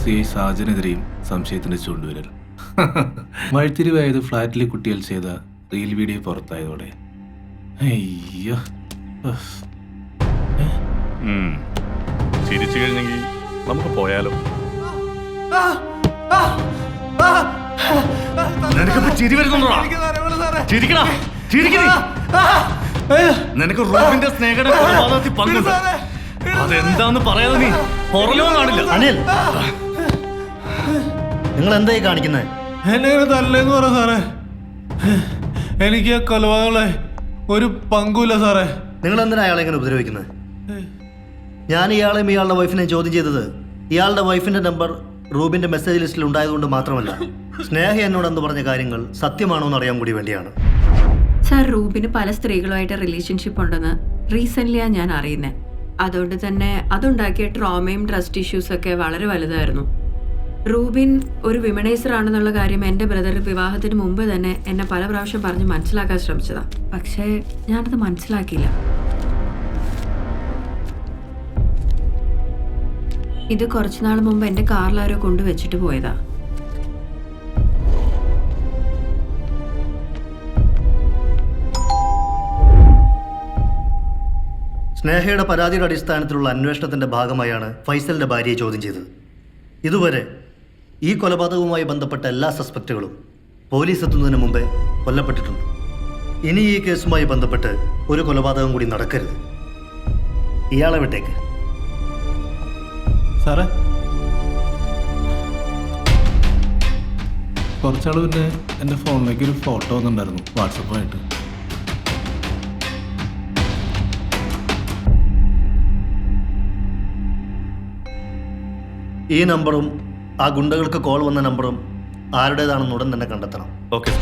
CI സാജനെതിരെയും സംശയത്തിന്റെ ചൂണ്ടുവിരൽ. വഴിത്തിരിവായത് ഫ്ലാറ്റിലെ കുട്ടികൾ ചെയ്ത റീൽ വീഡിയോ പുറത്തായതോടെ. അയ്യോ, ചിരിച്ചു കഴിഞ്ഞെങ്കിൽ നമുക്ക് പോയാലോ? ചിരി വരുന്നുണ്ടോ? ചിരിക്കടാ, ചിരിക്കണേ. നിനക്ക് റൂബിന്റെ സ്നേഹയുടെ കൊലപാതകത്തിൽ പങ്കുണ്ട്. അതെന്താന്ന് പറയാതെ നീ പുറലോ കാണില്ല. അനിൽ, നിങ്ങൾ എന്തായി കാണിക്കുന്നത്? എന്നെ തല്ലേന്ന് പറ സാറേ. എനിക്ക് കൊലപാതകളെ ഒരു പങ്കുമില്ല സാറേ. നിങ്ങൾ എന്തിനാ അയാളെ ഇങ്ങനെ ഉപദ്രവിക്കുന്നത്? ഞാൻ ഇയാളെയും ഇയാളുടെ വൈഫിനെയും ചോദ്യം ചെയ്തത് ഇയാളുടെ വൈഫിന്റെ നമ്പർ റൂബിന്റെ മെസ്സേജ് ലിസ്റ്റിൽ ഉണ്ടായതുകൊണ്ട് മാത്രമല്ല, സ്നേഹ എന്നോടെന്ന് പറഞ്ഞ കാര്യങ്ങൾ സത്യമാണോ എന്ന് അറിയാൻ കൂടി വേണ്ടിയാണ്. സാർ, റൂബിന് പല സ്ത്രീകളുമായിട്ട് റിലേഷൻഷിപ്പ് ഉണ്ടെന്ന് റീസെൻ്റ്ലിയാണ് ഞാൻ അറിയുന്നത്. അതുകൊണ്ട് തന്നെ അതുണ്ടാക്കിയ ട്രോമയും ട്രസ്റ്റ് ഇഷ്യൂസും ഒക്കെ വളരെ വലുതായിരുന്നു. റൂബിൻ ഒരു വിമനൈസർ ആണെന്നുള്ള കാര്യം എൻ്റെ ബ്രദർ വിവാഹത്തിന് മുമ്പ് തന്നെ എന്നെ പല പ്രാവശ്യം പറഞ്ഞ് മനസ്സിലാക്കാൻ ശ്രമിച്ചതാണ്. പക്ഷേ ഞാനത് മനസ്സിലാക്കിയില്ല. ഇത് കുറച്ചുനാൾ മുമ്പ് എൻ്റെ കാറിൽ ആരോ കൊണ്ടുവച്ചിട്ട് പോയതാ. സ്നേഹയുടെ പരാതിയുടെ അടിസ്ഥാനത്തിലുള്ള അന്വേഷണത്തിന്റെ ഭാഗമായാണ് ഫൈസലിന്റെ ഭാര്യയെ ചോദ്യം ചെയ്തത്. ഇതുവരെ ഈ കൊലപാതകവുമായി ബന്ധപ്പെട്ട എല്ലാ സസ്പെക്റ്റുകളും പോലീസ് എത്തുന്നതിന് മുമ്പേ കൊല്ലപ്പെട്ടിട്ടുണ്ട്. ഇനി ഈ കേസുമായി ബന്ധപ്പെട്ട് ഒരു കൊലപാതകം കൂടി നടക്കരുത്. ഇയാളെ വിട്ടേക്ക്. സാറേ, കുറച്ചാൾ പിന്നെ എൻ്റെ ഫോണിലേക്ക് ഒരു ഫോട്ടോ വന്നിട്ടുണ്ടായിരുന്നു വാട്സപ്പായിട്ട്. ഈ നമ്പറും ആ ഗുണ്ടകൾക്ക് കോൾ വന്ന നമ്പറും ആരുടേതാണെന്ന് ഉടൻ തന്നെ കണ്ടെത്തണം. ഓക്കെ.